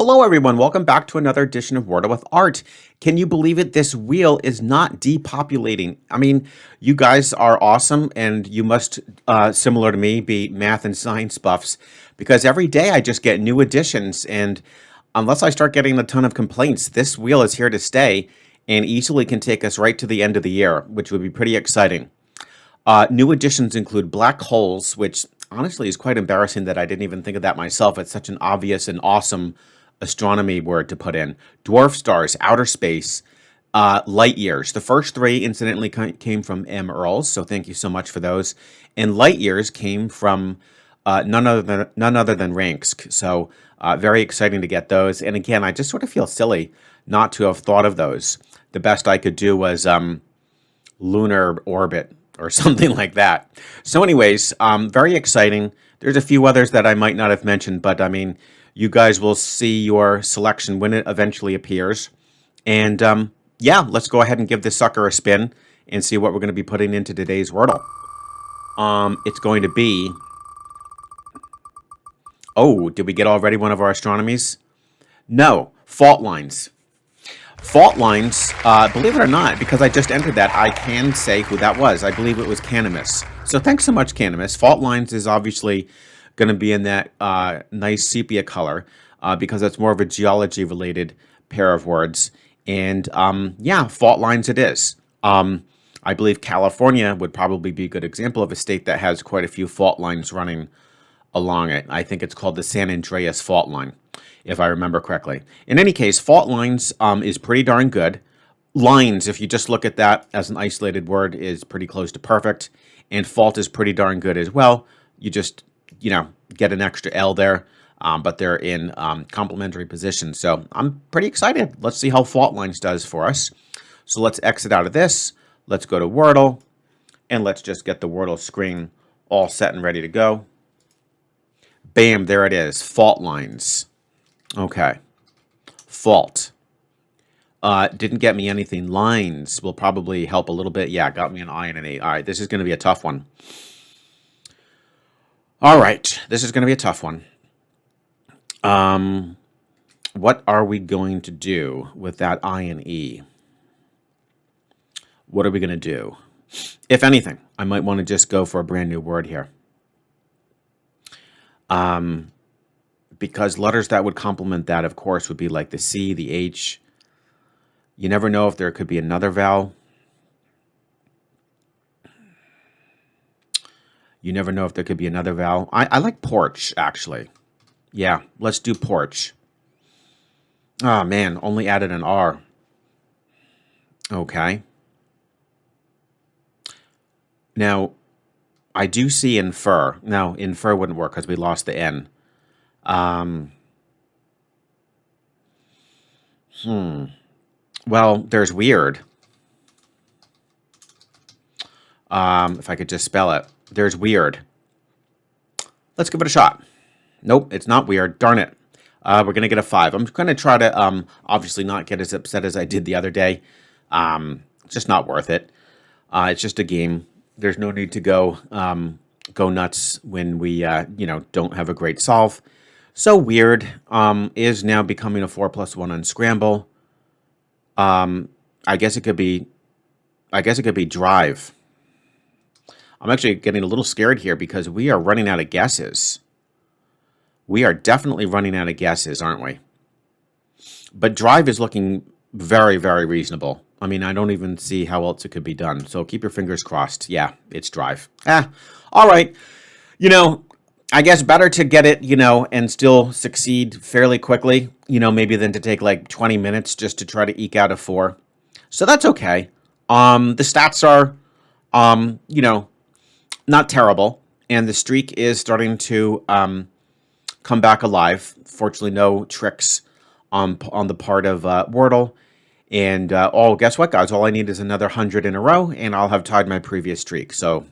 Hello, everyone. Welcome back to another edition of Wordle with Art. Can you believe it? This wheel is not depopulating. I mean, you guys are awesome, and you must, similar to me, be math and science buffs, because every day I just get new additions, and unless I start getting a ton of complaints, this wheel is here to stay and easily can take us right to the end of the year, which would be pretty exciting. New additions include black holes, which honestly is quite embarrassing that I didn't even think of that myself. It's such an obvious and awesome astronomy word to put in. Dwarf stars, outer space, light years. The first three, incidentally, came from M. Earls, so thank you so much for those. And light years came from none other than Ranks. So very exciting to get those. And again, I just sort of feel silly not to have thought of those. The best I could do was lunar orbit or something like that. So anyways, very exciting. There's a few others that I might not have mentioned, but I mean, you guys will see your selection when it eventually appears. And yeah, let's go ahead and give this sucker a spin and see what we're going to be putting into today's Wordle. It's going to be... Oh, did we get already one of our astronomies? No, fault lines. Fault lines, believe it or not, because I just entered that, I can say who that was. I believe it was Canimus. So thanks so much, Canimus. Fault lines is obviously going to be in that nice sepia color because it's more of a geology-related pair of words. And yeah, fault lines it is. I believe California would probably be a good example of a state that has quite a few fault lines running along it. I think it's called the San Andreas fault line, if I remember correctly. In any case, fault lines is pretty darn good. Lines, if you just look at that as an isolated word, is pretty close to perfect. And fault is pretty darn good as well. You just, get an extra L there, but they're in complementary positions. So I'm pretty excited. Let's see how fault lines does for us. So let's exit out of this. Let's go to Wordle. And let's just get the Wordle screen all set and ready to go. Bam, there it is. Fault lines. Okay. Fault. Didn't get me anything. Lines will probably help a little bit. Yeah, got me an I and an A. All right, this is going to be a tough one. All right, this is going to be a tough one. What are we going to do with that I and E? What are we going to do? If anything, I might want to just go for a brand new word here. Because letters that would complement that, of course, would be like the C, the H. You never know if there could be another vowel. You never know if there could be another vowel. I like porch, actually. Yeah, let's do porch. Oh, man, only added an R. Okay. Now, I do see infer. Now, infer wouldn't work because we lost the N. Well, there's weird. If I could just spell it. There's weird. Let's give it a shot. Nope, it's not weird. Darn it. We're going to get a 5. I'm going to try to obviously not get as upset as I did the other day. It's just not worth it. It's just a game. There's no need to go nuts when we don't have a great solve. So weird is now becoming a 4+1 unscramble. I guess it could be drive. I'm actually getting a little scared here because we are running out of guesses. We are definitely running out of guesses, aren't we? But drive is looking very, very reasonable. I mean, I don't even see how else it could be done. So keep your fingers crossed. Yeah, it's drive. All right. I guess better to get it, and still succeed fairly quickly, maybe than to take like 20 minutes just to try to eke out a 4. So that's okay. The stats are, not terrible. And the streak is starting to come back alive. Fortunately, no tricks on the part of Wordle. And, guess what, guys? All I need is another 100 in a row, and I'll have tied my previous streak. So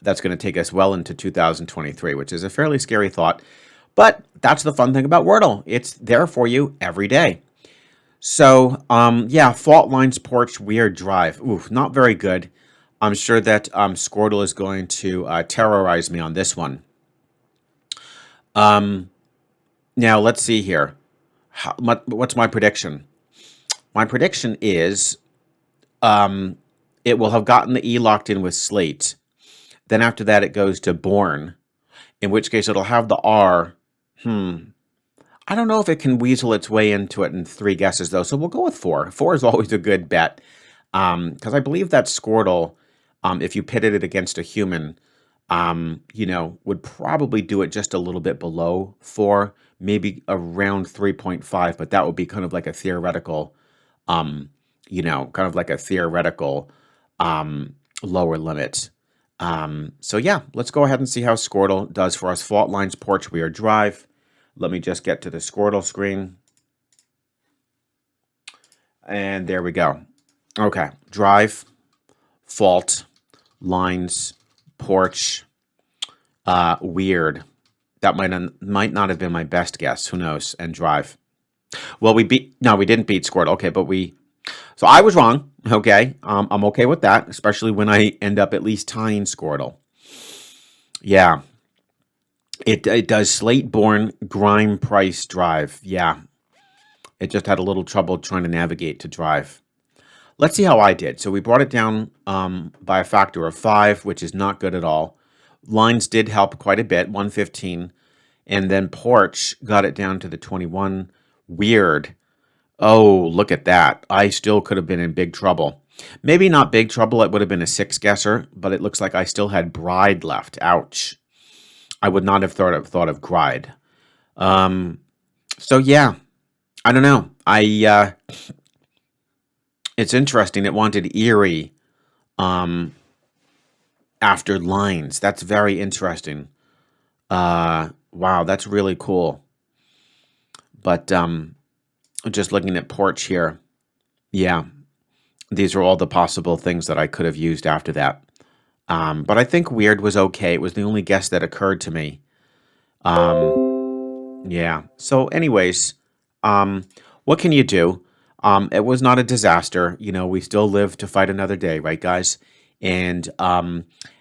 that's going to take us well into 2023, which is a fairly scary thought. But that's the fun thing about Wordle. It's there for you every day. So, yeah, fault lines, porch, weird, drive. Oof, not very good. I'm sure that Scoredle is going to terrorize me on this one. Now, let's see here. What's my prediction? My prediction is um, it will have gotten the E locked in with slate. Then after that, it goes to born, in which case it'll have the R. I don't know if it can weasel its way into it in 3 guesses, though, so we'll go with 4. 4 is always a good bet, because I believe that Scoredle, if you pitted it against a human, would probably do it just a little bit below 4, maybe around 3.5, but that would be kind of like a theoretical, kind of like a theoretical lower limit. So yeah, let's go ahead and see how Scoredle does for us. Fault lines, porch, weird, drive. Let me just get to the Scoredle screen. And there we go. Okay, drive, fault, lines, porch, weird. That might not have been my best guess. Who knows? And drive. Well, we didn't beat Scoredle. Okay, but so I was wrong. Okay, I'm okay with that, especially when I end up at least tying Scoredle. Yeah. It does slate born, grime, price, drive. Yeah. It just had a little trouble trying to navigate to drive. Let's see how I did. So we brought it down by a factor of 5, which is not good at all. Lines did help quite a bit, 115. And then porch got it down to the 21. Weird. Oh, look at that. I still could have been in big trouble. Maybe not big trouble. It would have been a 6-guesser, but it looks like I still had bride left. Ouch. I would not have thought of gride. So yeah, I don't know. It's interesting. It wanted eerie after lines. That's very interesting. Wow, that's really cool. But just looking at porch here, yeah, these are all the possible things that I could have used after that. But I think weird was okay. It was the only guess that occurred to me. Yeah. So anyways, what can you do? It was not a disaster. We still live to fight another day, right, guys? And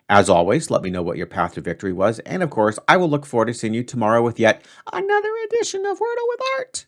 as always, let me know what your path to victory was. And of course, I will look forward to seeing you tomorrow with yet another edition of Wordle with Art.